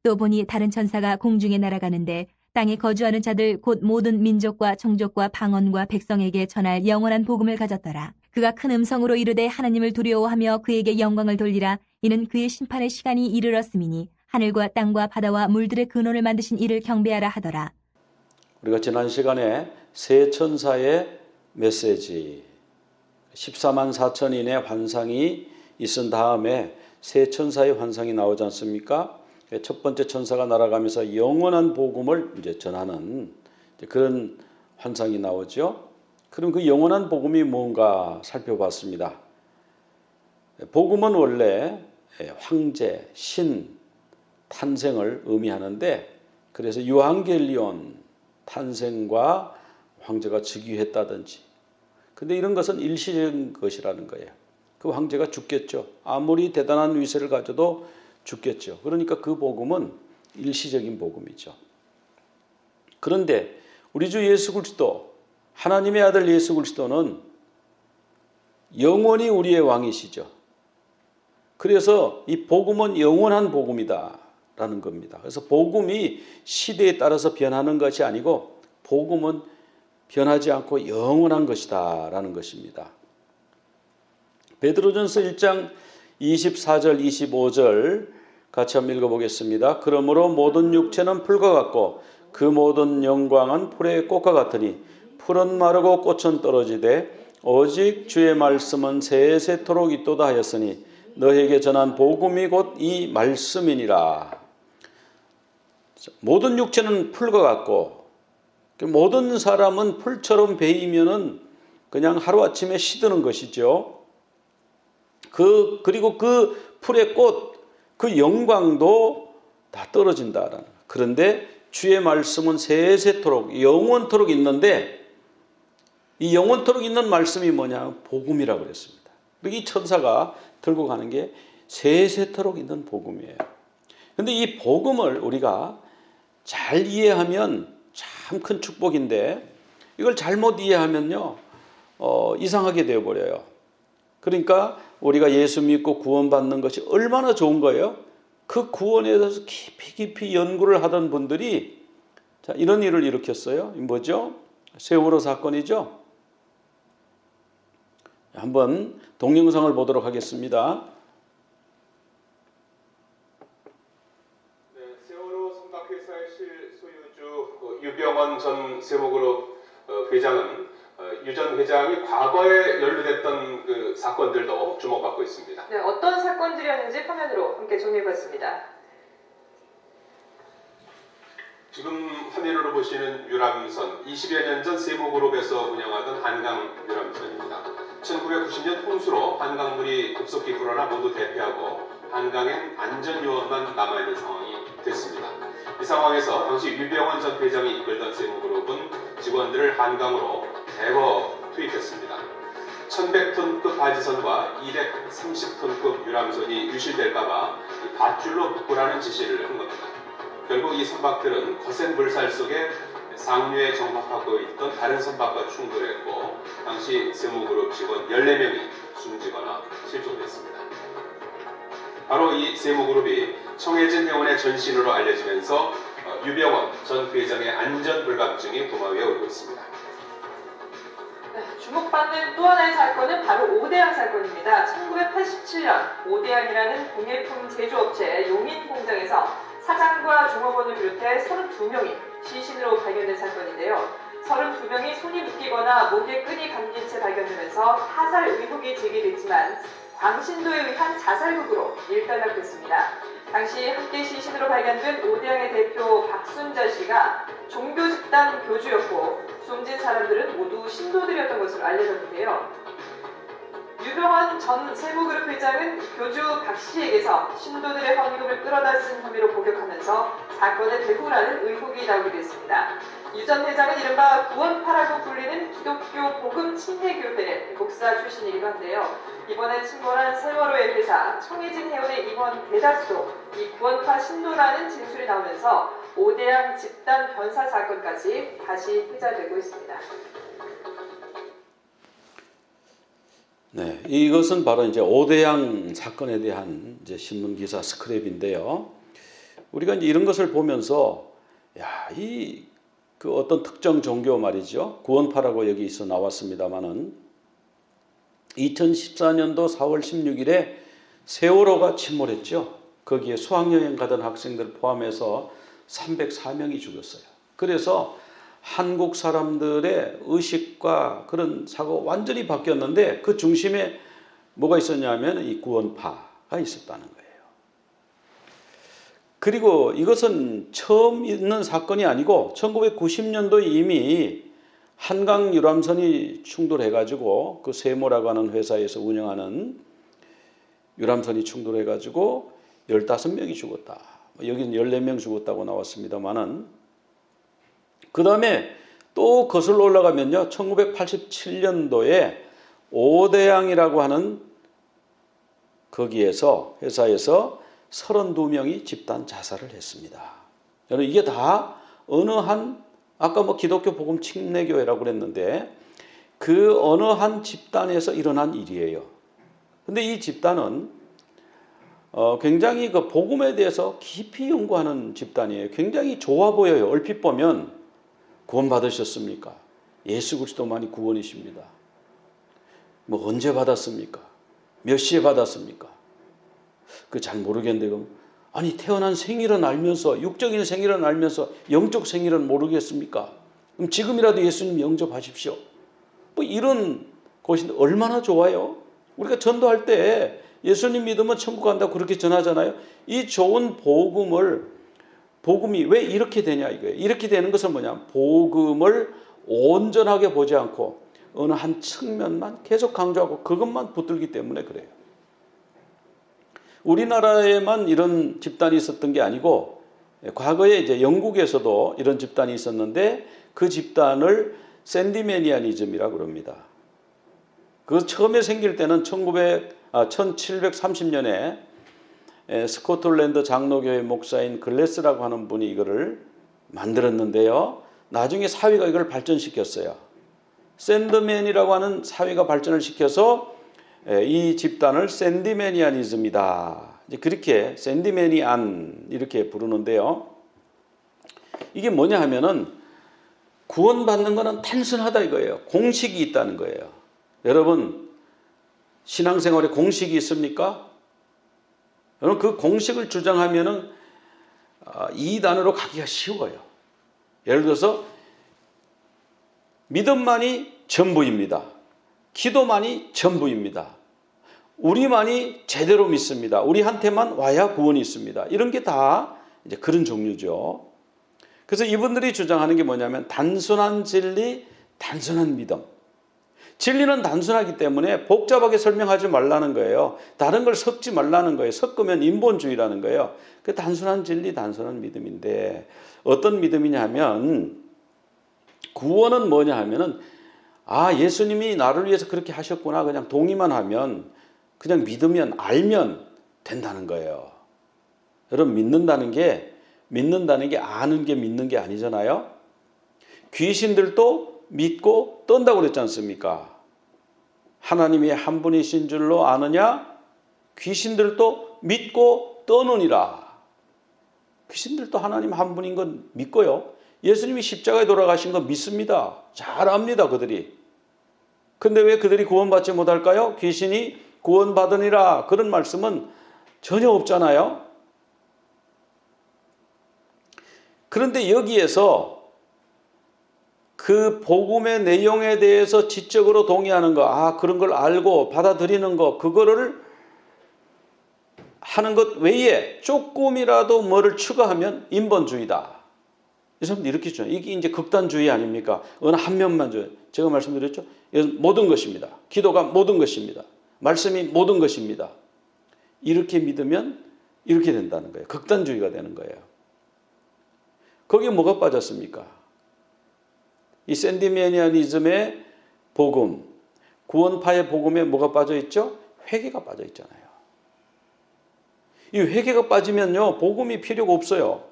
또 보니 다른 천사가 공중에 날아가는데 땅에 거주하는 자들 곧 모든 민족과 종족과 방언과 백성에게 전할 영원한 복음을 가졌더라. 그가 큰 음성으로 이르되 하나님을 두려워하며 그에게 영광을 돌리라. 이는 그의 심판의 시간이 이르렀음이니 하늘과 땅과 바다와 물들의 근원을 만드신 이를 경배하라 하더라. 우리가 지난 시간에 세 천사의 메시지 14만 4천인의 환상이 있은 다음에 세 천사의 환상이 나오지 않습니까? 첫 번째 천사가 날아가면서 영원한 복음을 이제 전하는 그런 환상이 나오죠. 그럼 그 영원한 복음이 뭔가 살펴봤습니다. 복음은 원래 황제, 신, 탄생을 의미하는데 그래서 유앙겔리온 탄생과 황제가 즉위했다든지 근데 이런 것은 일시적인 것이라는 거예요. 그 황제가 죽겠죠. 아무리 대단한 위세를 가져도 죽겠죠. 그러니까 그 복음은 일시적인 복음이죠. 그런데 우리 주 예수 그리스도 하나님의 아들 예수 그리스도는 영원히 우리의 왕이시죠. 그래서 이 복음은 영원한 복음이다 라는 겁니다. 그래서 복음이 시대에 따라서 변하는 것이 아니고 복음은 변하지 않고 영원한 것이다 라는 것입니다. 베드로전서 1장 24절 25절 같이 한번 읽어보겠습니다. 그러므로 모든 육체는 풀과 같고 그 모든 영광은 풀의 꽃과 같으니 풀은 마르고 꽃은 떨어지되 오직 주의 말씀은 세세토록 있도다 하였으니 너에게 전한 복음이 곧 이 말씀이니라. 모든 육체는 풀과 같고 모든 사람은 풀처럼 베이면은 그냥 하루아침에 시드는 것이죠. 그리고 그 풀의 꽃, 그 영광도 다 떨어진다라는. 그런데 주의 말씀은 세세토록 영원토록 있는데 이 영원토록 있는 말씀이 뭐냐? 복음이라고 그랬습니다. 이 천사가 들고 가는 게 세세토록 있는 복음이에요. 그런데 이 복음을 우리가 잘 이해하면 참 큰 축복인데 이걸 잘못 이해하면요 이상하게 되어버려요. 그러니까 우리가 예수 믿고 구원받는 것이 얼마나 좋은 거예요. 그 구원에 대해서 깊이 연구를 하던 분들이 자, 이런 일을 일으켰어요. 뭐죠? 세월호 사건이죠. 한번 동영상을 보도록 하겠습니다. 네, 세월호 선박회사의 실소유주 유병원 전 세무그룹 회장은 유 전 회장이 과거에 연루됐던 그 사건들도 주목받고 있습니다. 네, 어떤 사건들이었는지 화면으로 함께 정리해봤습니다. 지금 화면으로 보시는 유람선, 20여 년 전 세무그룹에서 운영하던 한강 유람선입니다. 1990년 홍수로 한강물이 급속히 불어나 모두 대피하고 한강엔 안전요원만 남아있는 상황이 됐습니다. 이 상황에서 당시 유병원 전 회장이 이끌던 세무그룹은 직원들을 한강으로 대거 투입했습니다. 1100톤급 바지선과 230톤급 유람선이 유실될까봐 밧줄로 묶으라는 지시를 한 겁니다. 결국 이 선박들은 거센 물살 속에 상류에 정박하고 있던 다른 선박과 충돌했고 당시 세무그룹 직원 14명이 숨지거나 실종됐습니다. 바로 이 세무그룹이 청해진 회원의 전신으로 알려지면서 유병원 전 회장의 안전불감증이 도마 위에 오르고 있습니다. 네, 주목받는 또 하나의 사건은 바로 오대양 사건입니다. 1987년 오대양이라는 공예품 제조업체 용인 공장에서 사장과 종업원을 비롯해 32명이 시신으로 발견된 사건인데요. 32명이 손이 묶이거나 목에 끈이 감긴 채 발견되면서 타살 의혹이 제기됐지만 광신도에 의한 자살극으로 일단락됐습니다. 당시 함께 시신으로 발견된 오대양의 대표 박순자 씨가 종교 집단 교주였고 숨진 사람들은 모두 신도들이었던 것으로 알려졌는데요. 유병원 전 세무그룹 회장은 교주 박 씨에게서 신도들의 헌금을 끌어다 쓴 혐의로 복역하면서 사건의 배후라는 의혹이 나오게 됐습니다. 유 전 회장은 이른바 구원파라고 불리는 기독교 복음 침례교회 목사 출신이기도 한데요. 이번에 침몰한 세월호의 회사 청해진 해운의 임원 대다수도 이 구원파 신도라는 진술이 나오면서 오대양 집단 변사 사건까지 다시 회자되고 있습니다. 네, 이것은 바로 이제 오대양 사건에 대한 이제 신문 기사 스크랩인데요. 우리가 이제 이런 것을 보면서 그 어떤 특정 종교 말이죠. 구원파라고 여기 있어 나왔습니다만은 2014년도 4월 16일에 세월호가 침몰했죠. 거기에 수학여행 가던 학생들 포함해서 304명이 죽었어요. 그래서 한국 사람들의 의식과 그런 사고가 완전히 바뀌었는데 그 중심에 뭐가 있었냐면 이 구원파가 있었다는 거예요. 그리고 이것은 처음 있는 사건이 아니고 1990년도에 이미 한강 유람선이 충돌해가지고 그 세모라고 하는 회사에서 운영하는 유람선이 충돌해가지고 15명이 죽었다. 여기는 14명 죽었다고 나왔습니다만은 그 다음에 또 거슬러 올라가면요. 1987년도에 오대양이라고 하는 거기에서 회사에서 32명이 집단 자살을 했습니다. 여러분 이게 다 어느 한 아까 뭐 기독교 복음 침례교회라고 그랬는데 그 어느 한 집단에서 일어난 일이에요. 근데 이 집단은 굉장히 그 복음에 대해서 깊이 연구하는 집단이에요. 굉장히 좋아 보여요. 얼핏 보면 구원 받으셨습니까? 예수 그리스도만이 구원이십니다. 뭐 언제 받았습니까? 몇 시에 받았습니까? 그 잘 모르겠는데 그럼 아니 태어난 생일은 알면서 육적인 생일은 알면서 영적 생일은 모르겠습니까? 그럼 지금이라도 예수님 영접하십시오. 뭐 이런 것인데 얼마나 좋아요? 우리가 전도할 때 예수님 믿으면 천국 간다고 그렇게 전하잖아요. 이 좋은 복음이 왜 이렇게 되냐 이거예요. 이렇게 되는 것은 뭐냐? 복음을 온전하게 보지 않고 어느 한 측면만 계속 강조하고 그것만 붙들기 때문에 그래요. 우리나라에만 이런 집단이 있었던 게 아니고 과거에 이제 영국에서도 이런 집단이 있었는데 그 집단을 샌디매니아니즘이라고 그럽니다. 그 처음에 생길 때는 1730년에 스코틀랜드 장로교회 목사인 글래스라고 하는 분이 이거를 만들었는데요. 나중에 사회가 이걸 발전시켰어요. 샌드맨이라고 하는 사회가 발전을 시켜서 이 집단을 샌디매니아니즘이다. 이제 그렇게 샌디매니안 이렇게 부르는데요. 이게 뭐냐 하면은 구원받는 거는 단순하다 이거예요. 공식이 있다는 거예요. 여러분 신앙생활에 공식이 있습니까? 여러분 그 공식을 주장하면은 이단으로 가기가 쉬워요. 예를 들어서 믿음만이 전부입니다. 기도만이 전부입니다. 우리만이 제대로 믿습니다. 우리한테만 와야 구원이 있습니다. 이런 게 다 이제 그런 종류죠. 그래서 이분들이 주장하는 게 뭐냐면 단순한 진리, 단순한 믿음. 진리는 단순하기 때문에 복잡하게 설명하지 말라는 거예요. 다른 걸 섞지 말라는 거예요. 섞으면 인본주의라는 거예요. 그 단순한 진리, 단순한 믿음인데 어떤 믿음이냐 하면 구원은 뭐냐 하면은 예수님이 나를 위해서 그렇게 하셨구나 그냥 동의만 하면 그냥 믿으면 알면 된다는 거예요. 여러분 믿는다는 게 아는 게 믿는 게 아니잖아요. 귀신들도 믿고 떤다고 그랬지 않습니까? 하나님이 한 분이신 줄로 아느냐? 귀신들도 믿고 떠느니라. 귀신들도 하나님 한 분인 건 믿고요. 예수님이 십자가에 돌아가신 건 믿습니다. 잘 압니다 그들이. 근데 왜 그들이 구원받지 못할까요? 귀신이 구원받으니라 그런 말씀은 전혀 없잖아요. 그런데 여기에서 그 복음의 내용에 대해서 지적으로 동의하는 거, 그런 걸 알고 받아들이는 거, 그거를 하는 것 외에 조금이라도 뭐를 추가하면 인본주의다. 이 사람들 이렇게 주장해요. 이게 이제 극단주의 아닙니까? 어느 한 면만 줘요. 제가 말씀드렸죠? 모든 것입니다. 기도가 모든 것입니다. 말씀이 모든 것입니다. 이렇게 믿으면 이렇게 된다는 거예요. 극단주의가 되는 거예요. 거기에 뭐가 빠졌습니까? 이 샌디매니아니즘의 복음, 구원파의 복음에 뭐가 빠져 있죠? 회개가 빠져 있잖아요. 이 회개가 빠지면요, 복음이 필요가 없어요.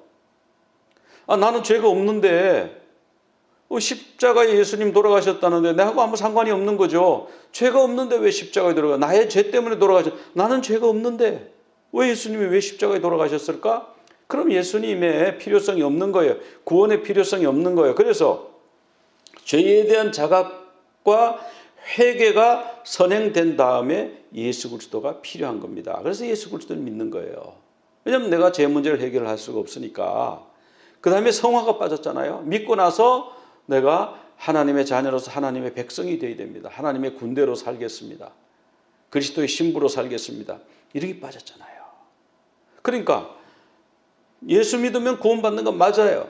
나는 죄가 없는데 십자가에 예수님 돌아가셨다는데 나하고 아무 상관이 없는 거죠. 죄가 없는데 왜 십자가에 돌아가? 나의 죄 때문에 돌아가셨. 나는 죄가 없는데 왜 예수님이 왜 십자가에 돌아가셨을까? 그럼 예수님의 필요성이 없는 거예요. 구원의 필요성이 없는 거예요. 그래서 죄에 대한 자각과 회개가 선행된 다음에 예수 그리스도가 필요한 겁니다. 그래서 예수 그리스도를 믿는 거예요. 왜냐하면 내가 제 문제를 해결할 수가 없으니까. 그 다음에 성화가 빠졌잖아요. 믿고 나서 내가 하나님의 자녀로서 하나님의 백성이 되어야 됩니다. 하나님의 군대로 살겠습니다. 그리스도의 신부로 살겠습니다. 이렇게 빠졌잖아요. 그러니까 예수 믿으면 구원받는 건 맞아요.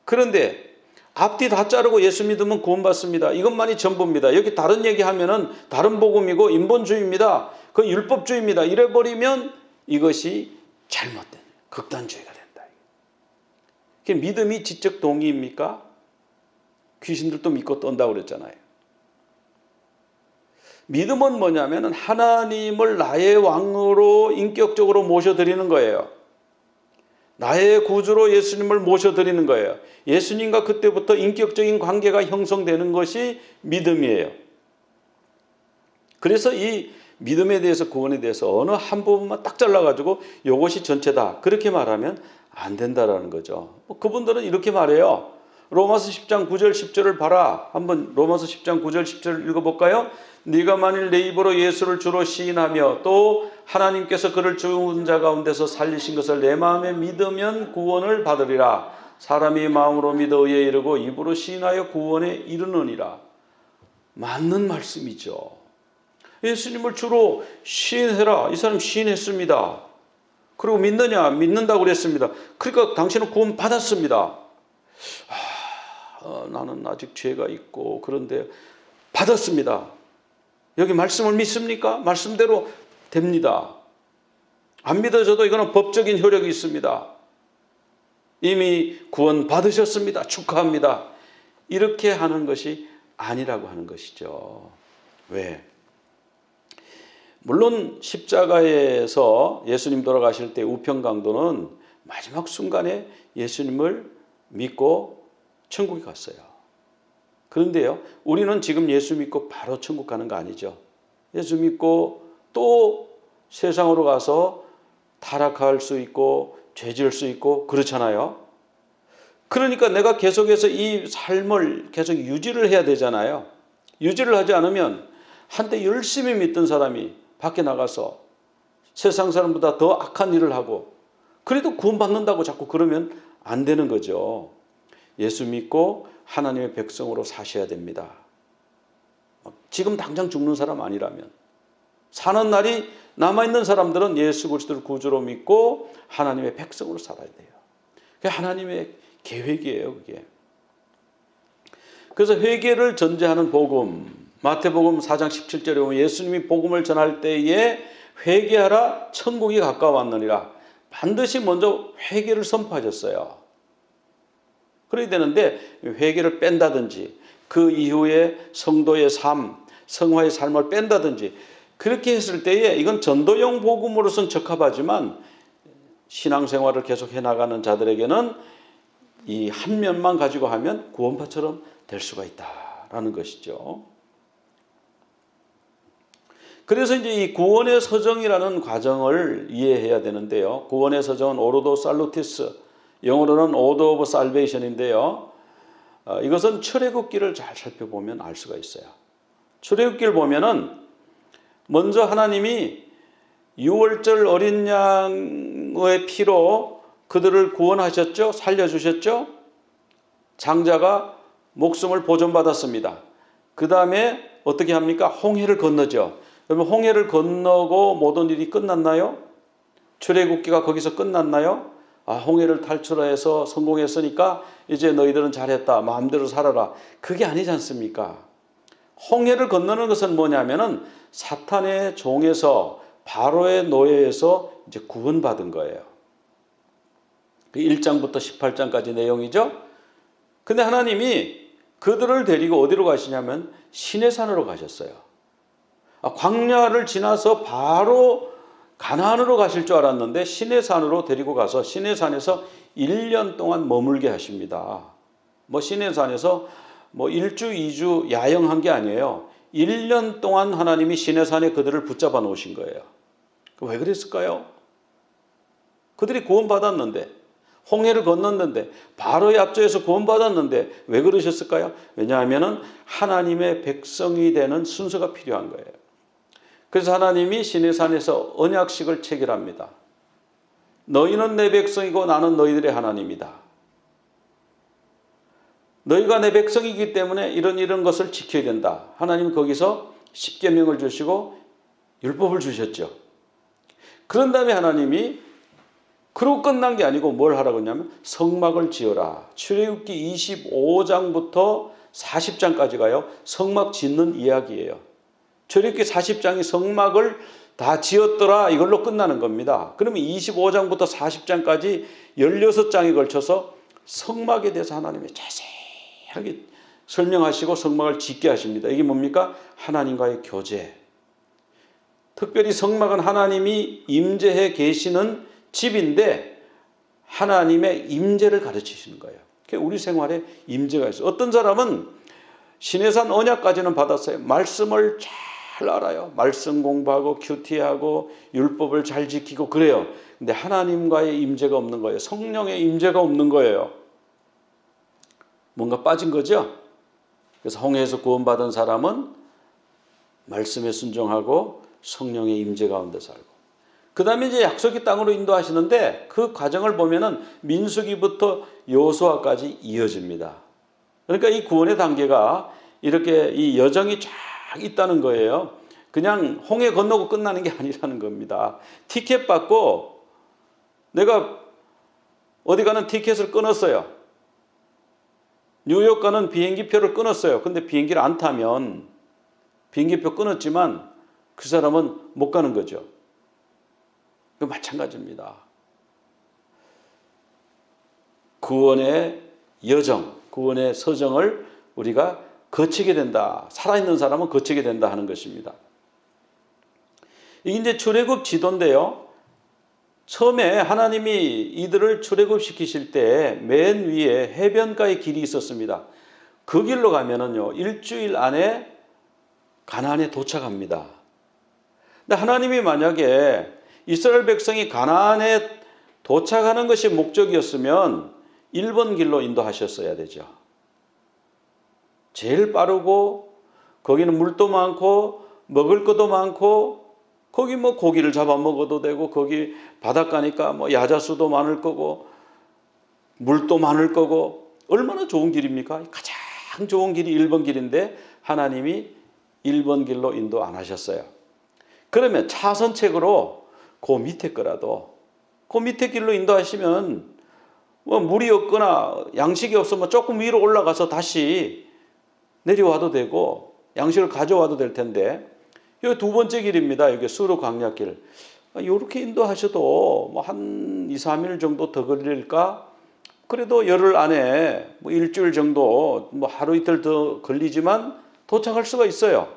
그런데 앞뒤 다 자르고 예수 믿으면 구원받습니다. 이것만이 전부입니다. 여기 다른 얘기하면은 다른 복음이고 인본주의입니다. 그 율법주의입니다. 이래버리면 이것이 잘못된 극단주의가 된다. 믿음이 지적 동의입니까? 귀신들도 믿고 떤다고 그랬잖아요. 믿음은 뭐냐면 하나님을 나의 왕으로 인격적으로 모셔드리는 거예요. 나의 구주로 예수님을 모셔드리는 거예요. 예수님과 그때부터 인격적인 관계가 형성되는 것이 믿음이에요. 그래서 이 믿음에 대해서 구원에 대해서 어느 한 부분만 딱 잘라가지고 이것이 전체다 그렇게 말하면 안 된다라는 거죠. 그분들은 이렇게 말해요. 로마서 10장 9절 10절을 봐라. 한번 로마서 10장 9절 10절을 읽어볼까요? 네가 만일 내 입으로 예수를 주로 시인하며 또 하나님께서 그를 죽은 자 가운데서 살리신 것을 내 마음에 믿으면 구원을 받으리라. 사람이 마음으로 믿어 의에 이르고 입으로 시인하여 구원에 이르느니라. 맞는 말씀이죠. 예수님을 주로 시인해라. 이 사람 시인했습니다. 그리고 믿느냐? 믿는다고 그랬습니다. 그러니까 당신은 구원 받았습니다. 나는 아직 죄가 있고 그런데 받았습니다. 여기 말씀을 믿습니까? 말씀대로 됩니다. 안 믿어져도 이거는 법적인 효력이 있습니다. 이미 구원 받으셨습니다. 축하합니다. 이렇게 하는 것이 아니라고 하는 것이죠. 왜? 물론 십자가에서 예수님 돌아가실 때 우편강도는 마지막 순간에 예수님을 믿고 천국에 갔어요. 그런데요, 우리는 지금 예수 믿고 바로 천국 가는 거 아니죠. 예수 믿고 또 세상으로 가서 타락할 수 있고 죄 지을 수 있고 그렇잖아요. 그러니까 내가 계속해서 이 삶을 계속 유지를 해야 되잖아요. 유지를 하지 않으면 한때 열심히 믿던 사람이 밖에 나가서 세상 사람보다 더 악한 일을 하고 그래도 구원받는다고 자꾸 그러면 안 되는 거죠. 예수 믿고 하나님의 백성으로 사셔야 됩니다. 지금 당장 죽는 사람 아니라면 사는 날이 남아있는 사람들은 예수 그리스도를 구주로 믿고 하나님의 백성으로 살아야 돼요. 그게 하나님의 계획이에요. 그게. 그래서 회개를 전제하는 복음, 마태복음 4장 17절에 보면 예수님이 복음을 전할 때에 회개하라 천국이 가까워왔느니라. 반드시 먼저 회개를 선포하셨어요. 그래야 되는데 회개를 뺀다든지 그 이후에 성도의 삶, 성화의 삶을 뺀다든지 그렇게 했을 때에 이건 전도용 복음으로서는 적합하지만 신앙생활을 계속 해나가는 자들에게는 이 한 면만 가지고 하면 구원파처럼 될 수가 있다라는 것이죠. 그래서 이제 이 구원의 서정이라는 과정을 이해해야 되는데요. 구원의 서정은 오르도 살루티스, 영어로는 Order of Salvation인데요. 이것은 출애굽기를 잘 살펴보면 알 수가 있어요. 출애굽기를 보면은 먼저 하나님이 유월절 어린 양의 피로 그들을 구원하셨죠. 살려주셨죠. 장자가 목숨을 보존받았습니다. 그 다음에 어떻게 합니까? 홍해를 건너죠. 그러면 홍해를 건너고 모든 일이 끝났나요? 출애굽기가 거기서 끝났나요? 홍해를 탈출해서 성공했으니까 이제 너희들은 잘했다. 마음대로 살아라. 그게 아니지 않습니까? 홍해를 건너는 것은 뭐냐면은 사탄의 종에서 바로의 노예에서 이제 구원받은 거예요. 그 1장부터 18장까지 내용이죠. 근데 하나님이 그들을 데리고 어디로 가시냐면 시내산으로 가셨어요. 광야를 지나서 바로 가나안으로 가실 줄 알았는데 시내산으로 데리고 가서 시내산에서 1년 동안 머물게 하십니다. 시내산에서 1주, 2주 야영한 게 아니에요. 1년 동안 하나님이 시내산에 그들을 붙잡아 놓으신 거예요. 왜 그랬을까요? 그들이 구원받았는데 홍해를 건넜는데 바로의 앞쪽에서 구원받았는데 왜 그러셨을까요? 왜냐하면 하나님의 백성이 되는 순서가 필요한 거예요. 그래서 하나님이 시내산에서 언약식을 체결합니다. 너희는 내 백성이고 나는 너희들의 하나님이다. 너희가 내 백성이기 때문에 이런 것을 지켜야 된다. 하나님 거기서 십계명을 주시고 율법을 주셨죠. 그런 다음에 하나님이 그러고 끝난 게 아니고 뭘 하라고 했냐면 성막을 지어라. 출애굽기 25장부터 40장까지 가요. 성막 짓는 이야기예요. 출애굽기 40장이 성막을 다 지었더라 이걸로 끝나는 겁니다. 그러면 25장부터 40장까지 16장에 걸쳐서 성막에 대해서 하나님이 자세하게 설명하시고 성막을 짓게 하십니다. 이게 뭡니까? 하나님과의 교제. 특별히 성막은 하나님이 임재해 계시는 집인데 하나님의 임재를 가르치시는 거예요. 우리 생활에 임재가 있어요. 어떤 사람은 시내산 언약까지는 받았어요. 말씀을 잘 알아요. 말씀 공부하고 큐티하고 율법을 잘 지키고 그래요. 근데 하나님과의 임재가 없는 거예요. 성령의 임재가 없는 거예요. 뭔가 빠진 거죠. 그래서 홍해에서 구원받은 사람은 말씀에 순종하고 성령의 임재 가운데 살고 그 다음에 이제 약속의 땅으로 인도하시는데 그 과정을 보면은 민수기부터 여호수아까지 이어집니다. 그러니까 이 구원의 단계가 이렇게 이 여정이 쫙 있다는 거예요. 그냥 홍해 건너고 끝나는 게 아니라는 겁니다. 티켓 받고 내가 어디 가는 티켓을 끊었어요. 뉴욕 가는 비행기표를 끊었어요. 근데 비행기를 안 타면 비행기표 끊었지만 그 사람은 못 가는 거죠. 그 마찬가지입니다. 구원의 여정, 구원의 서정을 우리가 거치게 된다. 살아있는 사람은 거치게 된다 하는 것입니다. 이게 이제 출애굽 지도인데요. 처음에 하나님이 이들을 출애굽시키실 때 맨 위에 해변가의 길이 있었습니다. 그 길로 가면은요, 일주일 안에 가나안에 도착합니다. 근데 하나님이 만약에 이스라엘 백성이 가나안에 도착하는 것이 목적이었으면 1번 길로 인도하셨어야 되죠. 제일 빠르고 거기는 물도 많고 먹을 것도 많고 거기 뭐 고기를 잡아 먹어도 되고 거기 바닷가니까 뭐 야자수도 많을 거고 물도 많을 거고 얼마나 좋은 길입니까? 가장 좋은 길이 1번 길인데 하나님이 1번 길로 인도 안 하셨어요. 그러면 차선책으로 그 밑에 거라도 그 밑에 길로 인도하시면 뭐 물이 없거나 양식이 없으면 조금 위로 올라가서 다시 내려와도 되고 양식을 가져와도 될 텐데 여기 두 번째 길입니다. 여기 수르 광야길. 이렇게 인도하셔도 뭐 한 2, 3일 정도 더 걸릴까? 그래도 열흘 안에 뭐 일주일 정도 뭐 하루 이틀 더 걸리지만 도착할 수가 있어요.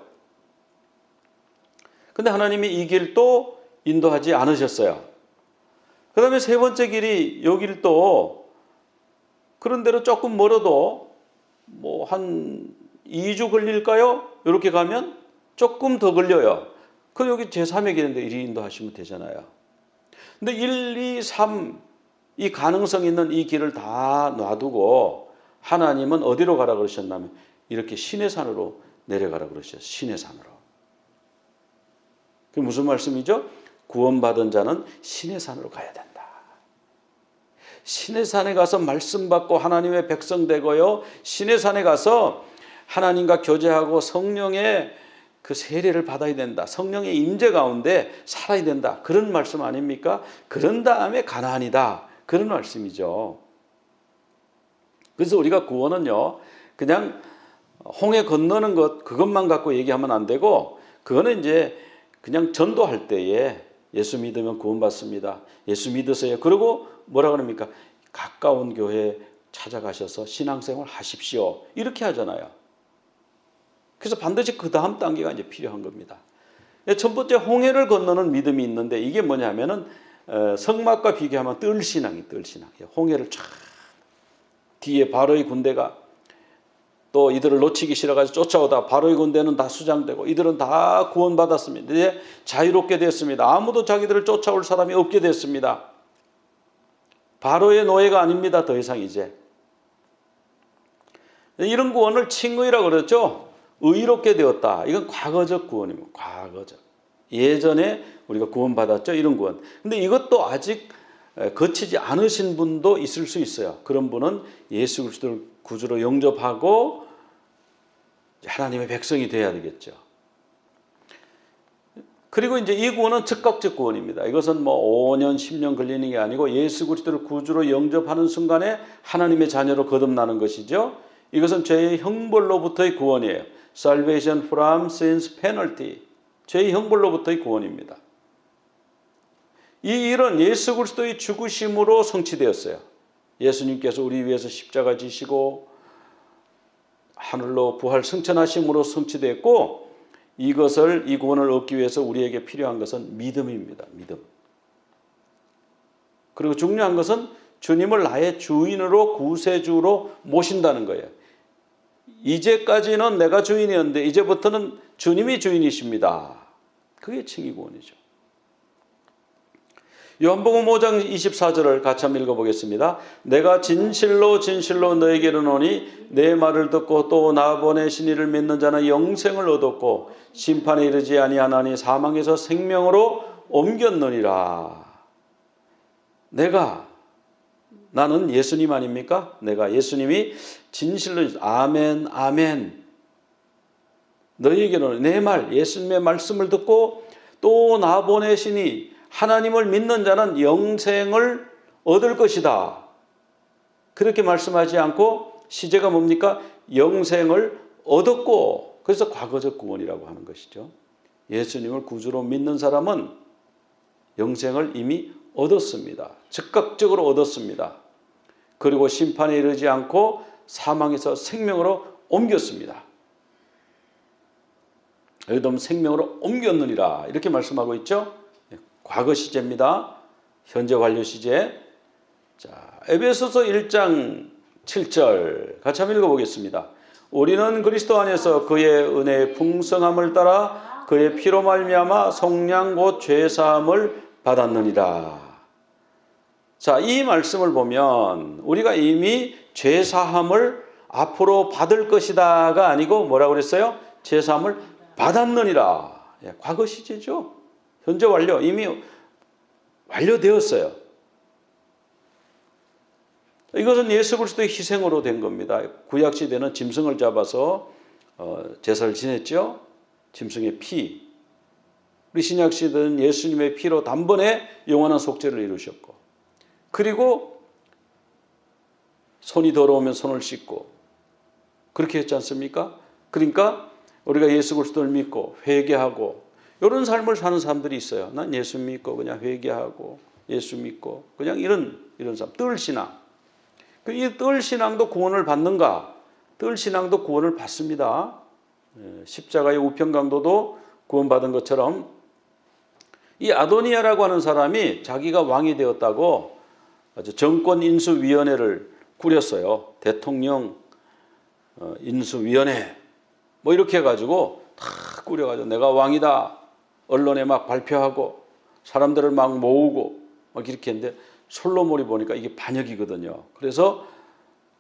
근데 하나님이 이 길도 인도하지 않으셨어요. 그 다음에 세 번째 길이 요 길도 그런 대로 조금 멀어도 뭐 한 2주 걸릴까요? 이렇게 가면 조금 더 걸려요. 그럼 여기 제3의 길인데 이리 인도하시면 되잖아요. 근데 1, 2, 3 이 가능성 있는 이 길을 다 놔두고 하나님은 어디로 가라 그러셨냐면 이렇게 시내산으로 내려가라 그러셨어요. 시내산으로. 그게 무슨 말씀이죠? 구원받은 자는 시내산으로 가야 된다. 시내산에 가서 말씀 받고 하나님의 백성 되고요. 시내산에 가서 하나님과 교제하고 성령의 그 세례를 받아야 된다. 성령의 임재 가운데 살아야 된다. 그런 말씀 아닙니까? 그런 다음에 가나안이다. 그런 말씀이죠. 그래서 우리가 구원은요, 그냥 홍해 건너는 것, 그것만 갖고 얘기하면 안 되고, 그거는 이제 그냥 전도할 때에 예수 믿으면 구원받습니다. 예수 믿으세요. 그리고 뭐라 그럽니까? 가까운 교회에 찾아가셔서 신앙생활 하십시오. 이렇게 하잖아요. 그래서 반드시 그 다음 단계가 이제 필요한 겁니다. 첫 번째 홍해를 건너는 믿음이 있는데 이게 뭐냐면은 성막과 비교하면 뜰신앙이 뜰신앙이에요. 홍해를 쫙 뒤에 바로의 군대가 또 이들을 놓치기 싫어가지고 쫓아오다 바로의 군대는 다 수장되고 이들은 다 구원받았습니다. 이제 자유롭게 됐습니다. 아무도 자기들을 쫓아올 사람이 없게 됐습니다. 바로의 노예가 아닙니다. 더 이상 이제. 이런 구원을 칭의라고 그랬죠. 의롭게 되었다. 이건 과거적 구원입니다. 과거적. 예전에 우리가 구원받았죠. 이런 구원. 근데 이것도 아직 거치지 않으신 분도 있을 수 있어요. 그런 분은 예수 그리스도를 구주로 영접하고 하나님의 백성이 되어야 되겠죠. 그리고 이제 이 구원은 즉각적 구원입니다. 이것은 뭐 5년, 10년 걸리는 게 아니고 예수 그리스도를 구주로 영접하는 순간에 하나님의 자녀로 거듭나는 것이죠. 이것은 죄의 형벌로부터의 구원이에요. Salvation from sin's penalty. 죄의 형벌로부터의 구원입니다. 이 일은 예수 그리스도의 죽으심으로 성취되었어요. 예수님께서 우리 위해서 십자가 지시고 하늘로 부활 승천하심으로 성취됐고, 이 구원을 얻기 위해서 우리에게 필요한 것은 믿음입니다. 믿음. 그리고 중요한 것은 주님을 나의 주인으로 구세주로 모신다는 거예요. 이제까지는 내가 주인이었는데 이제부터는 주님이 주인이십니다. 그게 칭의구원이죠. 요한복음 5장 24절을 같이 한번 읽어보겠습니다. 내가 진실로 진실로 너에게 이르노니 내 말을 듣고 또 나 보내신 이를 믿는 자는 영생을 얻었고 심판에 이르지 아니하나니 사망에서 생명으로 옮겼느니라. 나는 예수님 아닙니까? 내가 예수님이 진실로 아멘 아멘 너희에게는 내 말 예수님의 말씀을 듣고 또 나 보내시니 하나님을 믿는 자는 영생을 얻을 것이다. 그렇게 말씀하지 않고 시제가 뭡니까? 영생을 얻었고, 그래서 과거적 구원이라고 하는 것이죠. 예수님을 구주로 믿는 사람은 영생을 이미 얻었습니다. 즉각적으로 얻었습니다. 그리고 심판에 이르지 않고 사망에서 생명으로 옮겼습니다. 여기도 생명으로 옮겼느니라 이렇게 말씀하고 있죠. 과거 시제입니다. 현재 완료 시제. 자, 에베소서 1장 7절 같이 한번 읽어보겠습니다. 우리는 그리스도 안에서 그의 은혜의 풍성함을 따라 그의 피로 말미암아 속량 곧 죄사함을 받았느니라. 자, 이 말씀을 보면 우리가 이미 죄사함을 앞으로 받을 것이다가 아니고 뭐라고 그랬어요? 죄사함을 받았느니라. 과거 시제죠. 현재 완료, 이미 완료되었어요. 이것은 예수 그리스도의 희생으로 된 겁니다. 구약 시대는 짐승을 잡아서 제사를 지냈죠. 짐승의 피. 우리 신약 시대는 예수님의 피로 단번에 영원한 속죄를 이루셨고, 그리고 손이 더러우면 손을 씻고 그렇게 했지 않습니까? 그러니까 우리가 예수 그리스도를 믿고 회개하고 이런 삶을 사는 사람들이 있어요. 난 예수 믿고 그냥 회개하고 예수 믿고 그냥 이런 삶, 뜰신앙. 이 뜰신앙도 구원을 받는가? 뜰신앙도 구원을 받습니다. 십자가의 우편강도도 구원받은 것처럼 이 아도니아라고 하는 사람이 자기가 왕이 되었다고 아주 정권인수위원회를 꾸렸어요. 대통령 인수위원회 뭐 이렇게 해가지고 다 꾸려가지고 내가 왕이다. 언론에 막 발표하고 사람들을 막 모으고 막 이렇게 했는데 솔로몬이 보니까 이게 반역이거든요. 그래서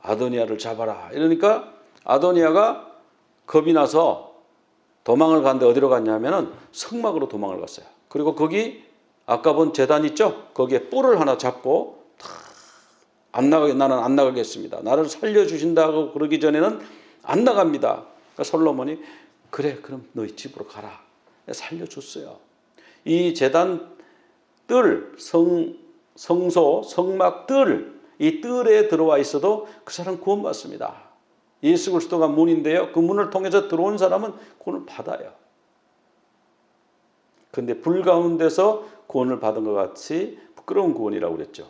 아도니아를 잡아라. 이러니까 아도니아가 겁이 나서 도망을 갔는데 어디로 갔냐면은 성막으로 도망을 갔어요. 그리고 거기 아까 본 제단 있죠? 거기에 뿔을 하나 잡고 나는 안 나가겠습니다. 나를 살려주신다고 그러기 전에는 안 나갑니다. 그러니까 솔로몬이 그래 그럼 너희 집으로 가라. 살려줬어요. 이 제단 뜰, 성소, 성막 뜰, 이 뜰에 들어와 있어도 그 사람 구원받습니다. 예수 그리스도가 문인데요. 그 문을 통해서 들어온 사람은 구원을 받아요. 그런데 불 가운데서 구원을 받은 것 같이 부끄러운 구원이라고 그랬죠.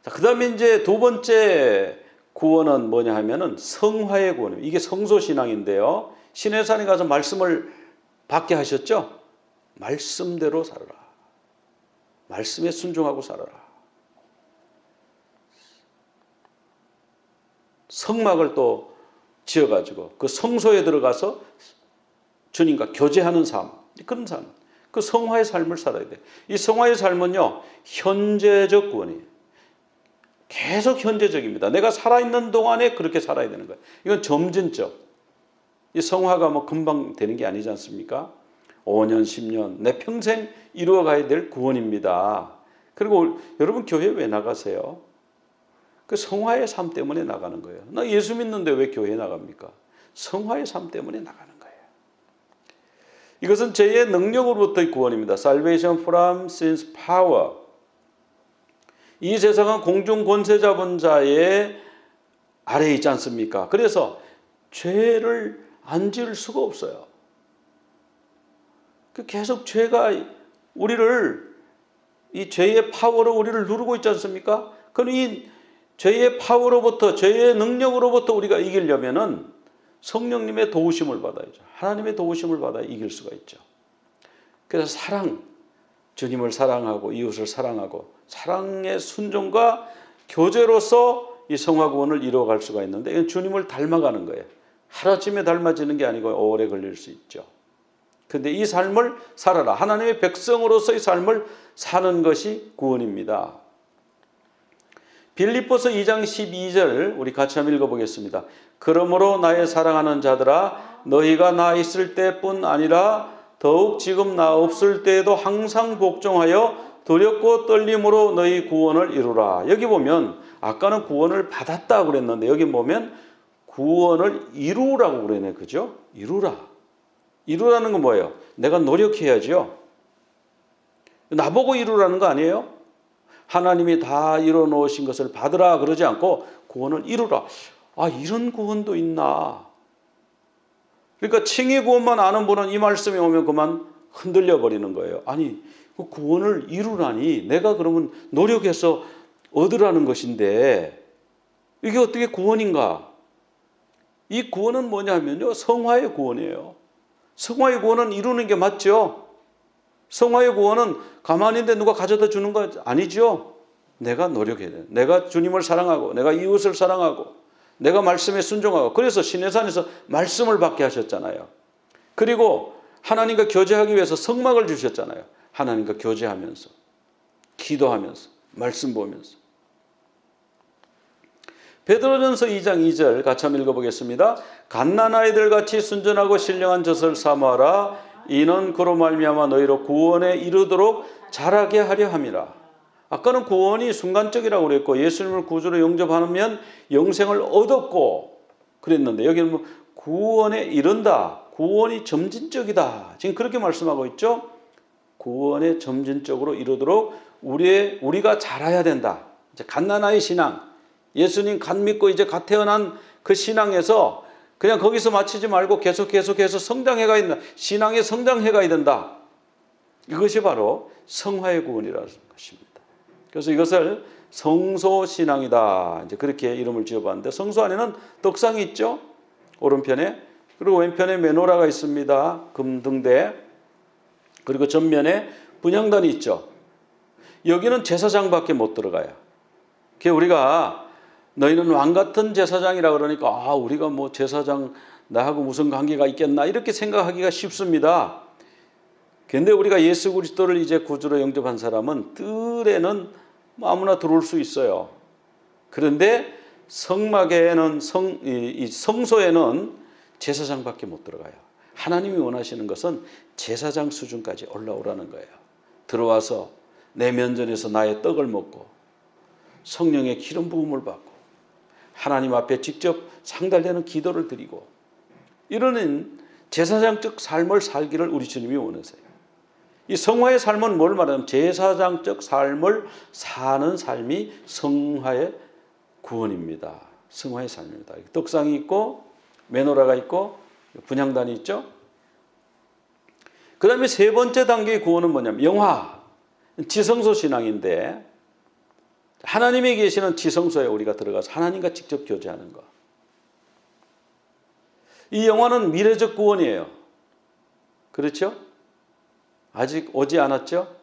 자, 그 다음에 이제 두 번째 구원은 뭐냐 하면은 성화의 구원입니다. 이게 성소신앙인데요. 시내산에 가서 말씀을 받게 하셨죠? 말씀대로 살아라. 말씀에 순종하고 살아라. 성막을 또 지어가지고 그 성소에 들어가서 주님과 교제하는 삶, 그런 삶. 그 성화의 삶을 살아야 돼. 이 성화의 삶은요, 현재적 구원이에요. 계속 현재적입니다. 내가 살아있는 동안에 그렇게 살아야 되는 거예요. 이건 점진적. 이 성화가 뭐 금방 되는 게 아니지 않습니까? 5년, 10년, 내 평생 이루어가야 될 구원입니다. 그리고 여러분 교회 왜 나가세요? 그 성화의 삶 때문에 나가는 거예요. 나 예수 믿는데 왜 교회에 나갑니까? 성화의 삶 때문에 나가는 거예요. 이것은 죄의 능력으로부터의 구원입니다. Salvation from sin's power. 이 세상은 공중 권세 잡은 자의 아래에 있지 않습니까? 그래서 죄를 안 지을 수가 없어요. 계속 죄가 우리를 이 죄의 파워로 우리를 누르고 있지 않습니까? 그럼 이 죄의 파워로부터, 죄의 능력으로부터 우리가 이기려면은 성령님의 도우심을 받아야죠. 하나님의 도우심을 받아야 이길 수가 있죠. 그래서 사랑, 주님을 사랑하고 이웃을 사랑하고 사랑의 순종과 교제로서 이 성화구원을 이루어갈 수가 있는데 이건 주님을 닮아가는 거예요. 하루아침에 닮아지는 게 아니고 오래 걸릴 수 있죠. 그런데 이 삶을 살아라. 하나님의 백성으로서의 삶을 사는 것이 구원입니다. 빌립보서 2장 12절 우리 같이 한번 읽어보겠습니다. 그러므로 나의 사랑하는 자들아 너희가 나 있을 때뿐 아니라 더욱 지금 나 없을 때에도 항상 복종하여 두렵고 떨림으로 너희 구원을 이루라. 여기 보면 아까는 구원을 받았다 그랬는데 여기 보면 구원을 이루라고 그러네. 그죠? 이루라. 이루라는 건 뭐예요? 내가 노력해야죠. 나보고 이루라는 거 아니에요? 하나님이 다 이뤄 놓으신 것을 받으라 그러지 않고 구원을 이루라. 아, 이런 구원도 있나? 그러니까 칭의 구원만 아는 분은 이 말씀이 오면 그만 흔들려 버리는 거예요. 아니, 그 구원을 이루라니 내가 그러면 노력해서 얻으라는 것인데 이게 어떻게 구원인가? 이 구원은 뭐냐면요, 성화의 구원이에요. 성화의 구원은 이루는 게 맞죠? 성화의 구원은 가만히 있는데 누가 가져다 주는 거 아니죠? 내가 노력해야 돼요. 내가 주님을 사랑하고 내가 이웃을 사랑하고 내가 말씀에 순종하고 그래서 시내산에서 말씀을 받게 하셨잖아요. 그리고 하나님과 교제하기 위해서 성막을 주셨잖아요. 하나님과 교제하면서 기도하면서 말씀 보면서. 베드로전서 2장 2절 같이 한번 읽어보겠습니다. 갓난아이들 같이 순전하고 신령한 젖을 사모하라. 이는 그로 말미암아 너희로 구원에 이르도록 자라게 하려 함이라. 아까는 구원이 순간적이라고 그랬고 예수님을 구주로 영접하면 영생을 얻었고 그랬는데 여기는 뭐 구원에 이른다. 구원이 점진적이다. 지금 그렇게 말씀하고 있죠. 구원에 점진적으로 이르도록 우리가 자라야 된다. 이제 갓난아이 신앙. 예수님 갓 믿고 이제 갓 태어난 그 신앙에서 그냥 거기서 마치지 말고 계속해서 성장해 가야 된다. 신앙에 성장해 가야 된다. 이것이 바로 성화의 구원이라는 것입니다. 그래서 이것을 성소신앙이다. 이제 그렇게 이름을 지어봤는데 성소 안에는 떡상이 있죠. 오른편에. 그리고 왼편에 메노라가 있습니다. 금등대. 그리고 전면에 분향단이 있죠. 여기는 제사장밖에 못 들어가요. 그게 우리가 너희는 왕 같은 제사장이라 그러니까 우리가 뭐 제사장 나하고 무슨 관계가 있겠나 이렇게 생각하기가 쉽습니다. 그런데 우리가 예수 그리스도를 이제 구주로 영접한 사람은 뜰에는 아무나 들어올 수 있어요. 그런데 성막에는 이 성소에는 제사장밖에 못 들어가요. 하나님이 원하시는 것은 제사장 수준까지 올라오라는 거예요. 들어와서 내 면전에서 나의 떡을 먹고 성령의 기름 부음을 받고 하나님 앞에 직접 상달되는 기도를 드리고 이러는 제사장적 삶을 살기를 우리 주님이 원하세요. 이 성화의 삶은 뭘 말하냐면 제사장적 삶을 사는 삶이 성화의 구원입니다. 성화의 삶입니다. 떡상이 있고 메노라가 있고 분향단이 있죠. 그 다음에 세 번째 단계의 구원은 뭐냐면 영화, 지성소 신앙인데 하나님이 계시는 지성소에 우리가 들어가서 하나님과 직접 교제하는 것. 이 영화는 미래적 구원이에요. 그렇죠? 아직 오지 않았죠?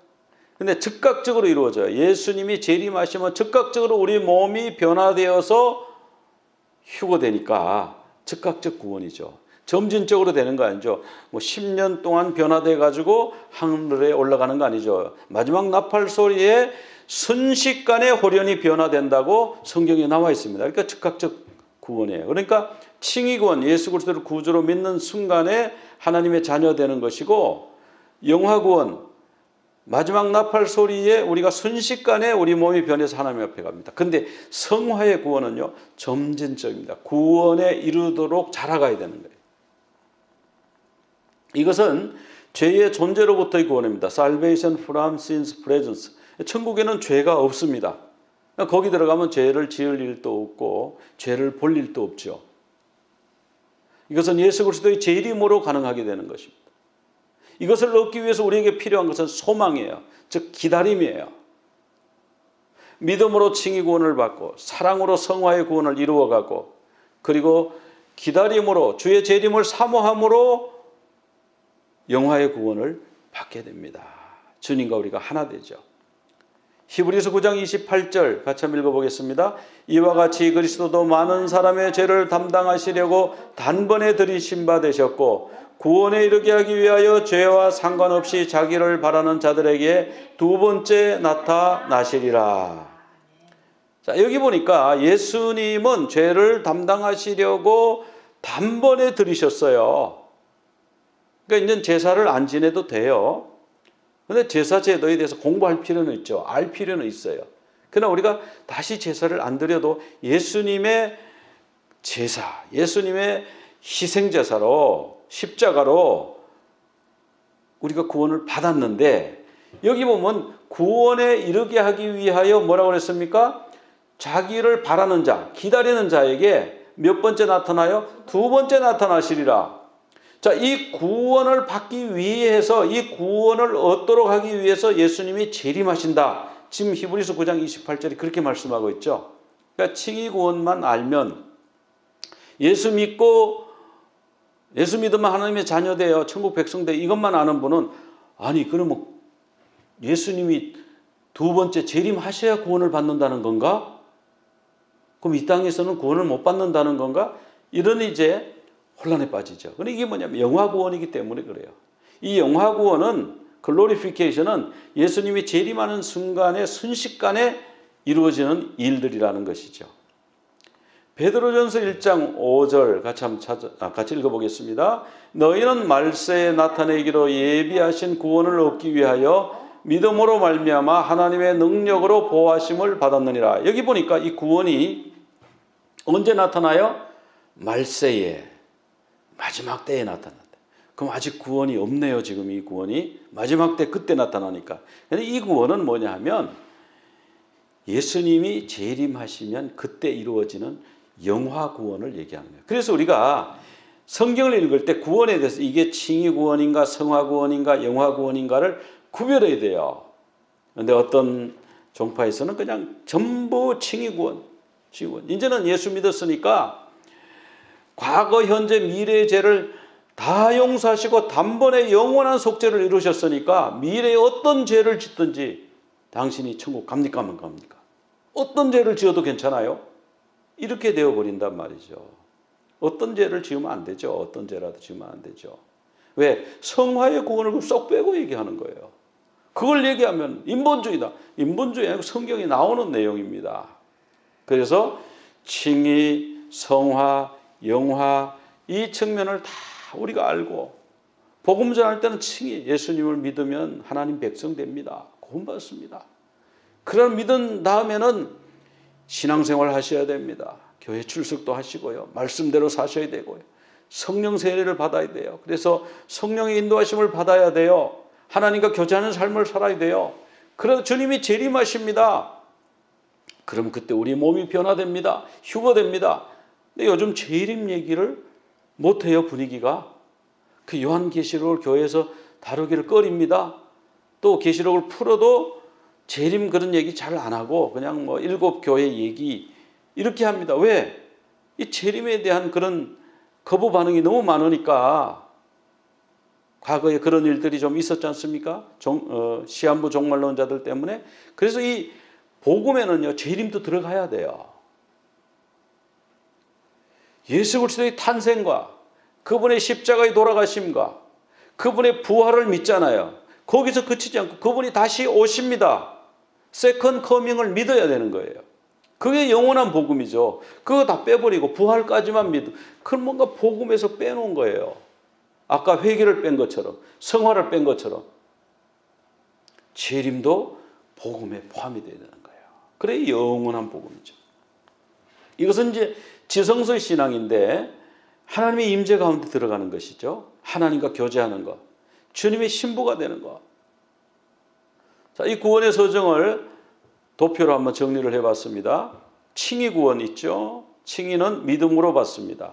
근데 즉각적으로 이루어져요. 예수님이 재림하시면 즉각적으로 우리 몸이 변화되어서 휴거되니까 즉각적 구원이죠. 점진적으로 되는 거 아니죠. 뭐 10년 동안 변화돼 가지고 하늘에 올라가는 거 아니죠. 마지막 나팔 소리에 순식간에 홀연히 변화된다고 성경에 나와 있습니다. 그러니까 즉각적 구원이에요. 그러니까 칭의 구원, 예수 그리스도를 구주로 믿는 순간에 하나님의 자녀 되는 것이고, 영화 구원, 마지막 나팔 소리에 우리가 순식간에 우리 몸이 변해서 하나님 앞에 갑니다. 근데 성화의 구원은요, 점진적입니다. 구원에 이르도록 자라가야 되는 거예요. 이것은 죄의 존재로부터의 구원입니다. Salvation from sin's presence. 천국에는 죄가 없습니다. 거기 들어가면 죄를 지을 일도 없고 죄를 볼 일도 없죠. 이것은 예수 그리스도의 재림으로 가능하게 되는 것입니다. 이것을 얻기 위해서 우리에게 필요한 것은 소망이에요. 즉 기다림이에요. 믿음으로 칭의 구원을 받고 사랑으로 성화의 구원을 이루어가고, 그리고 기다림으로 주의 재림을 사모함으로 영화의 구원을 받게 됩니다. 주님과 우리가 하나 되죠. 히브리서 9장 28절 같이 한번 읽어보겠습니다. 이와 같이 그리스도도 많은 사람의 죄를 담당하시려고 단번에 들이신 바 되셨고 구원에 이르게 하기 위하여 죄와 상관없이 자기를 바라는 자들에게 두 번째 나타나시리라. 자, 여기 보니까 예수님은 죄를 담당하시려고 단번에 들이셨어요. 그러니까 이제 제사를 안 지내도 돼요. 그런데 제사 제도에 대해서 공부할 필요는 있죠. 알 필요는 있어요. 그러나 우리가 다시 제사를 안 드려도 예수님의 제사, 예수님의 희생제사로, 십자가로 우리가 구원을 받았는데, 여기 보면 구원에 이르게 하기 위하여 뭐라고 그랬습니까? 자기를 바라는 자, 기다리는 자에게 몇 번째 나타나요? 두 번째 나타나시리라. 자, 이 구원을 받기 위해서, 이 구원을 얻도록 하기 위해서 예수님이 재림하신다. 지금 히브리서 9장 28절이 그렇게 말씀하고 있죠. 그러니까 칭의 구원만 알면, 예수 믿고 예수 믿으면 하나님의 자녀 돼요, 천국 백성 돼, 이것만 아는 분은, 아니 그러면 예수님이 두 번째 재림하셔야 구원을 받는다는 건가? 그럼 이 땅에서는 구원을 못 받는다는 건가? 이런 이제 혼란에 빠지죠. 근데 이게 뭐냐면 영화 구원이기 때문에 그래요. 이 영화 구원은, 글로리피케이션은 예수님이 재림하는 순간에 순식간에 이루어지는 일들이라는 것이죠. 베드로전서 1장 5절 같이 읽어보겠습니다. 너희는 말세에 나타내기로 예비하신 구원을 얻기 위하여 믿음으로 말미암아 하나님의 능력으로 보호하심을 받았느니라. 여기 보니까 이 구원이 언제 나타나요? 말세에, 마지막 때에 나타난다. 그럼 아직 구원이 없네요. 지금 이 구원이 마지막 때 그때 나타나니까. 근데 이 구원은 뭐냐 하면 예수님이 재림하시면 그때 이루어지는 영화 구원을 얘기하는 거예요. 그래서 우리가 성경을 읽을 때 구원에 대해서 이게 칭의 구원인가 성화 구원인가 영화 구원인가를 구별해야 돼요. 그런데 어떤 종파에서는 그냥 전부 칭의 구원, 칭의 구원. 이제는 예수 믿었으니까 과거, 현재, 미래의 죄를 다 용서하시고 단번에 영원한 속죄를 이루셨으니까 미래에 어떤 죄를 짓든지 당신이 천국 갑니까 안 갑니까? 어떤 죄를 지어도 괜찮아요? 이렇게 되어버린단 말이죠. 어떤 죄를 지으면 안 되죠. 어떤 죄라도 지으면 안 되죠. 왜? 성화의 구원을 쏙 빼고 얘기하는 거예요. 그걸 얘기하면 인본주의다. 인본주의 아니고 성경에 나오는 내용입니다. 그래서 칭의, 성화, 영화 이 측면을 다 우리가 알고, 복음 전할 때는 칭의, 예수님을 믿으면 하나님 백성 됩니다. 구원받습니다. 그런 믿은 다음에는 신앙생활 하셔야 됩니다. 교회 출석도 하시고요. 말씀대로 사셔야 되고요. 성령 세례를 받아야 돼요. 그래서 성령의 인도하심을 받아야 돼요. 하나님과 교제하는 삶을 살아야 돼요. 그래서 주님이 재림하십니다. 그럼 그때 우리 몸이 변화됩니다. 휴거됩니다. 근데 요즘 재림 얘기를 못해요. 분위기가. 그 요한계시록을 교회에서 다루기를 꺼립니다. 또 계시록을 풀어도 재림 그런 얘기 잘 안 하고 그냥 뭐 일곱 교회 얘기 이렇게 합니다. 왜? 이 재림에 대한 그런 거부 반응이 너무 많으니까. 과거에 그런 일들이 좀 있었지 않습니까? 시한부 종말론자들 때문에. 그래서 이 복음에는요, 재림도 들어가야 돼요. 예수 그리스도의 탄생과 그분의 십자가의 돌아가심과 그분의 부활을 믿잖아요. 거기서 그치지 않고 그분이 다시 오십니다. 세컨 커밍을 믿어야 되는 거예요. 그게 영원한 복음이죠. 그거 다 빼버리고 부활까지만 믿어. 그럼 뭔가 복음에서 빼놓은 거예요. 아까 회개를 뺀 것처럼, 성화를 뺀 것처럼 재림도 복음에 포함이 되어야 되는 거예요. 그래 영원한 복음이죠. 이것은 이제 지성소의 신앙인데 하나님의 임재 가운데 들어가는 것이죠. 하나님과 교제하는 것, 주님의 신부가 되는 것. 자, 이 구원의 서정을 도표로 한번 정리를 해봤습니다. 칭의 구원 있죠. 칭의는 믿음으로 받습니다.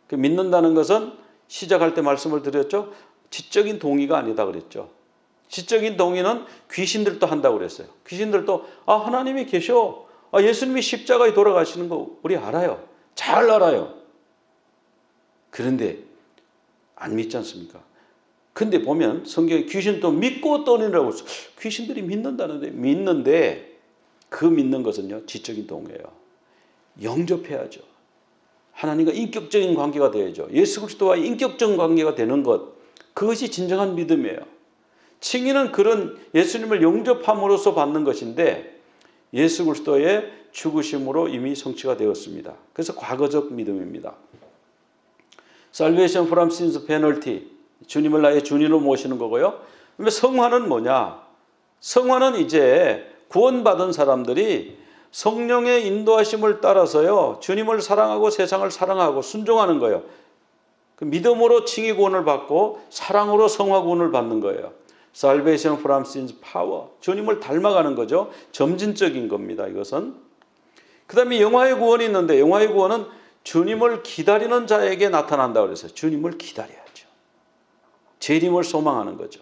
그 믿는다는 것은 시작할 때 말씀을 드렸죠. 지적인 동의가 아니다 그랬죠. 지적인 동의는 귀신들도 한다고 그랬어요. 귀신들도 하나님이 계셔. 예수님이 십자가에 돌아가시는 거 우리 알아요. 잘 알아요. 그런데 안 믿지 않습니까? 근데 보면 성경에 귀신도 믿고 떠내라고 했어요. 귀신들이 믿는다는데 믿는데 그 믿는 것은요 지적인 동의예요. 영접해야죠. 하나님과 인격적인 관계가 되어야죠. 예수 그리스도와 인격적인 관계가 되는 것, 그것이 진정한 믿음이에요. 칭의는 그런 예수님을 영접함으로써 받는 것인데 예수 그리스도의 죽으심으로 이미 성취가 되었습니다. 그래서 과거적 믿음입니다. Salvation from sins penalty, 주님을 나의 주님으로 모시는 거고요. 그러면 성화는 뭐냐? 성화는 이제 구원받은 사람들이 성령의 인도하심을 따라서요 주님을 사랑하고 세상을 사랑하고 순종하는 거예요. 그 믿음으로 칭의 구원을 받고 사랑으로 성화 구원을 받는 거예요. Salvation from sins power, 주님을 닮아가는 거죠. 점진적인 겁니다. 이것은. 그 다음에 영화의 구원이 있는데 영화의 구원은 주님을 기다리는 자에게 나타난다고 그랬어요. 주님을 기다려야죠. 재림을 소망하는 거죠.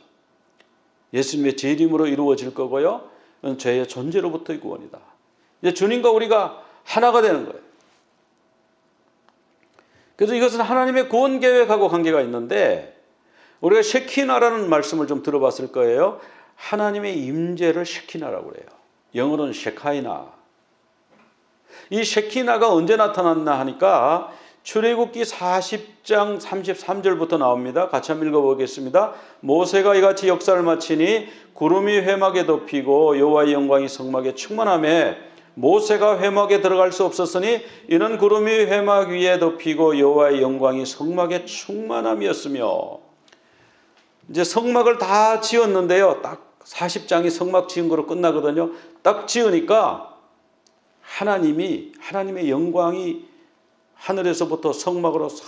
예수님의 재림으로 이루어질 거고요. 죄의 존재로부터의 구원이다. 이제 주님과 우리가 하나가 되는 거예요. 그래서 이것은 하나님의 구원 계획하고 관계가 있는데 우리가 셰키나라는 말씀을 좀 들어봤을 거예요. 하나님의 임재를 셰키나라고 그래요. 영어로는 셰카이나. 이 셰키나가 언제 나타났나 하니까 출애굽기 40장 33절부터 나옵니다. 같이 한번 읽어보겠습니다. 모세가 이같이 역사를 마치니 구름이 회막에 덮이고 여호와의 영광이 성막에 충만하며 모세가 회막에 들어갈 수 없었으니 이는 구름이 회막 위에 덮이고 여호와의 영광이 성막에 충만함이었으며. 이제 성막을 다 지었는데요. 딱 40장이 성막 지은 거로 끝나거든요. 딱 지으니까 하나님의 영광이 하늘에서부터 성막으로 싹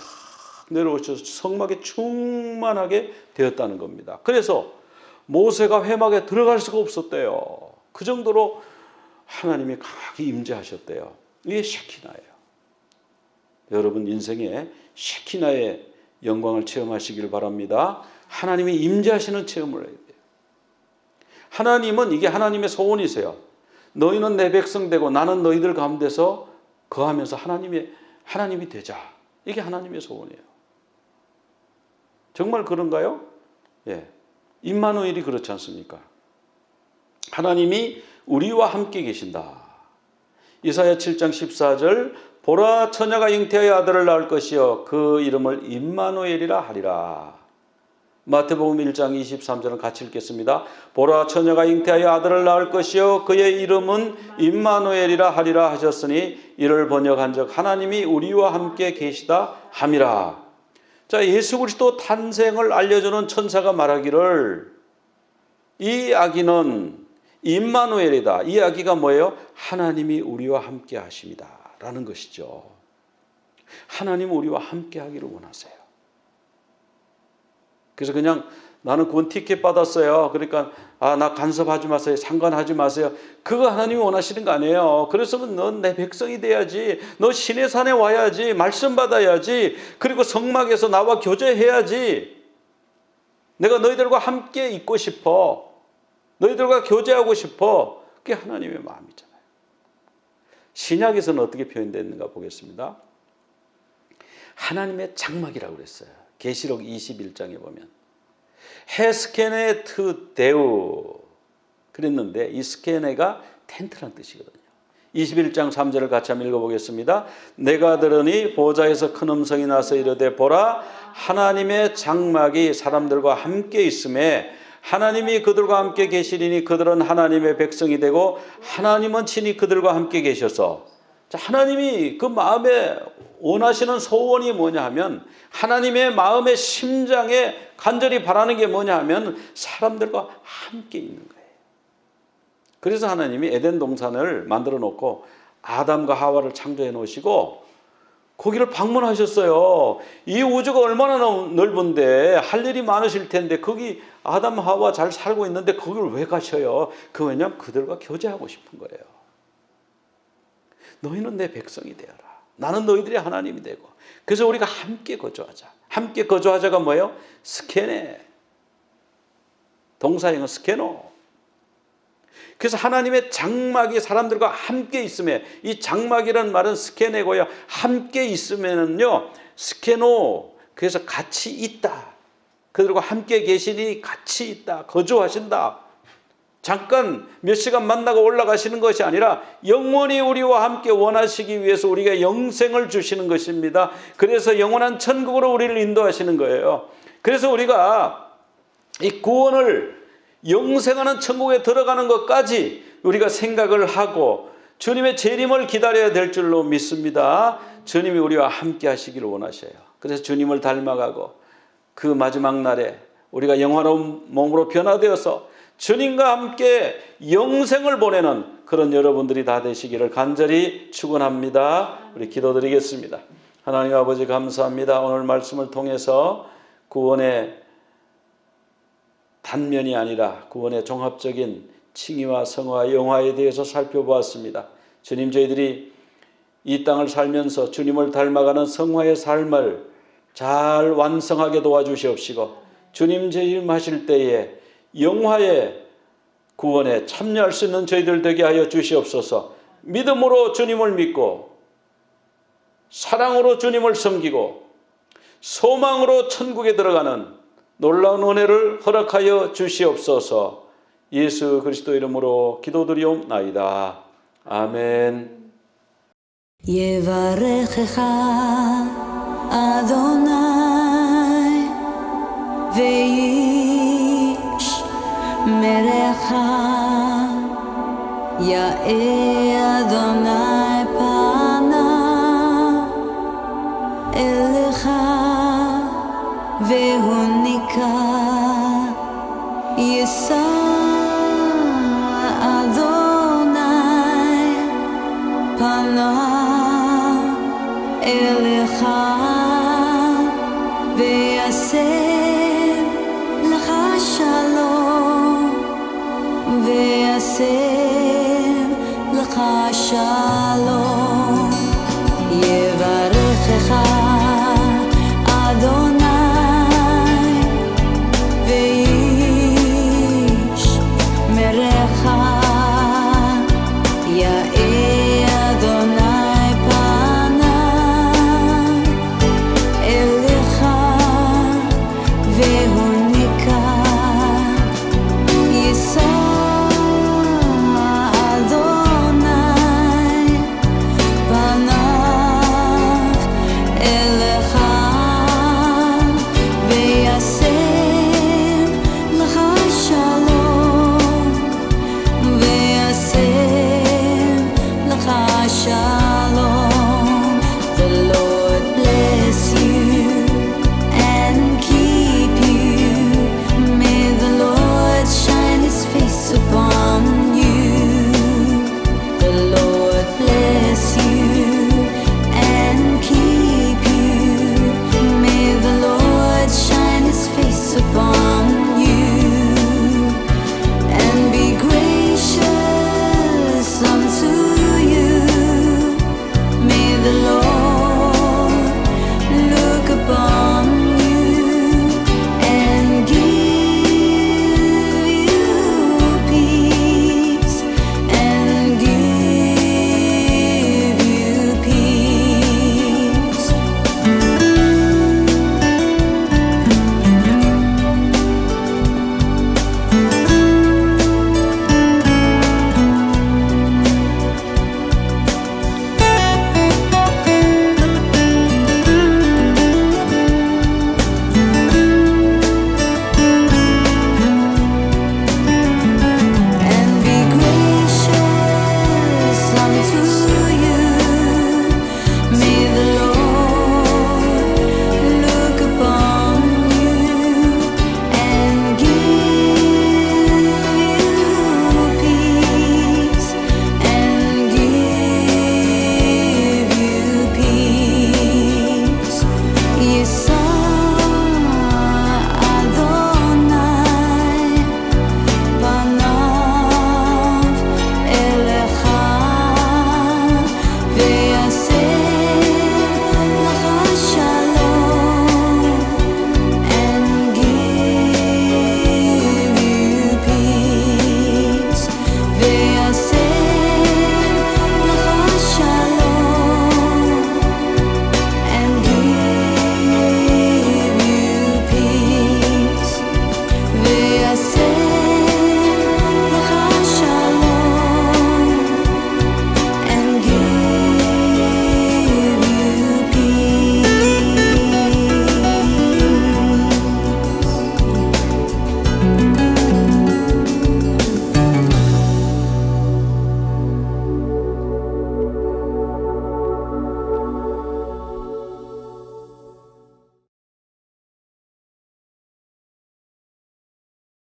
내려오셔서 성막에 충만하게 되었다는 겁니다. 그래서 모세가 회막에 들어갈 수가 없었대요. 그 정도로 하나님이 강하게 임재하셨대요. 이게 셰키나예요. 여러분 인생에 셰키나의 영광을 체험하시길 바랍니다. 하나님이 임재하시는 체험을 해야 돼요. 하나님은 이게 하나님의 소원이세요. 너희는 내 백성 되고 나는 너희들 가운데서 거하면서 하나님이 되자. 이게 하나님의 소원이에요. 정말 그런가요? 예. 임마누엘이 그렇지 않습니까? 하나님이 우리와 함께 계신다. 이사야 7장 14절 보라 처녀가 잉태하여 아들을 낳을 것이요 그 이름을 임마누엘이라 하리라. 마태복음 1장 23절은 같이 읽겠습니다. 보라 처녀가 잉태하여 아들을 낳을 것이요 그의 이름은 임마누엘이라 하리라 하셨으니 이를 번역한즉 하나님이 우리와 함께 계시다 함이라. 자, 예수 그리스도 탄생을 알려주는 천사가 말하기를 이 아기는 임마누엘이다. 이 아기가 뭐예요? 하나님이 우리와 함께 하십니다 라는 것이죠. 하나님 우리와 함께 하기를 원하세요. 그래서 그냥 나는 구원 티켓 받았어요. 그러니까 나 간섭하지 마세요. 상관하지 마세요. 그거 하나님이 원하시는 거 아니에요. 그래서는 넌 내 백성이 돼야지. 너 신의 산에 와야지. 말씀 받아야지. 그리고 성막에서 나와 교제해야지. 내가 너희들과 함께 있고 싶어. 너희들과 교제하고 싶어. 그게 하나님의 마음이잖아요. 신약에서는 어떻게 표현됐는가 보겠습니다. 하나님의 장막이라고 그랬어요. 계시록 21장에 보면 헤스케네 트 데우 그랬는데 이 스케네가 텐트란 뜻이거든요. 21장 3절을 같이 한번 읽어보겠습니다. 내가 들으니 보좌에서 큰 음성이 나서 이르되 보라 하나님의 장막이 사람들과 함께 있음에 하나님이 그들과 함께 계시리니 그들은 하나님의 백성이 되고 하나님은 친히 그들과 함께 계셔서. 자, 하나님이 그 마음에 원하시는 소원이 뭐냐 하면 하나님의 마음의 심장에 간절히 바라는 게 뭐냐 하면 사람들과 함께 있는 거예요. 그래서 하나님이 에덴 동산을 만들어 놓고 아담과 하와를 창조해 놓으시고 거기를 방문하셨어요. 이 우주가 얼마나 넓은데 할 일이 많으실 텐데 거기 아담 하와 잘 살고 있는데 거기를 왜 가셔요? 왜냐하면 그들과 교제하고 싶은 거예요. 너희는 내 백성이 되어라. 나는 너희들의 하나님이 되고. 그래서 우리가 함께 거주하자. 함께 거주하자가 뭐예요? 스케네. 동사형은 스케노. 그래서 하나님의 장막이 사람들과 함께 있음에, 이 장막이라는 말은 스케네고요. 함께 있으면은요, 스케노, 그래서 같이 있다. 그들과 함께 계시니 같이 있다. 거주하신다. 잠깐 몇 시간 만나고 올라가시는 것이 아니라 영원히 우리와 함께 원하시기 위해서 우리가 영생을 주시는 것입니다. 그래서 영원한 천국으로 우리를 인도하시는 거예요. 그래서 우리가 이 구원을 영생하는 천국에 들어가는 것까지 우리가 생각을 하고 주님의 재림을 기다려야 될 줄로 믿습니다. 주님이 우리와 함께 하시기를 원하셔요. 그래서 주님을 닮아가고 그 마지막 날에 우리가 영화로운 몸으로 변화되어서 주님과 함께 영생을 보내는 그런 여러분들이 다 되시기를 간절히 축원합니다. 우리 기도드리겠습니다. 하나님 아버지 감사합니다. 오늘 말씀을 통해서 구원의 단면이 아니라 구원의 종합적인 칭의와 성화와 영화에 대해서 살펴보았습니다. 주님, 저희들이 이 땅을 살면서 주님을 닮아가는 성화의 삶을 잘 완성하게 도와주시옵시고 주님 재림하실 때에 영화의 구원에 참여할 수 있는 저희들 되게 하여 주시옵소서. 믿음으로 주님을 믿고 사랑으로 주님을 섬기고 소망으로 천국에 들어가는 놀라운 은혜를 허락하여 주시옵소서. 예수 그리스도 이름으로 기도드리옵나이다. 아멘. יברכך אדוני וישמרך יאה אדוני פניו אליך והוניקה יישא אדוני פניו אליך ויעשה לך שלום ויעשה לך שלום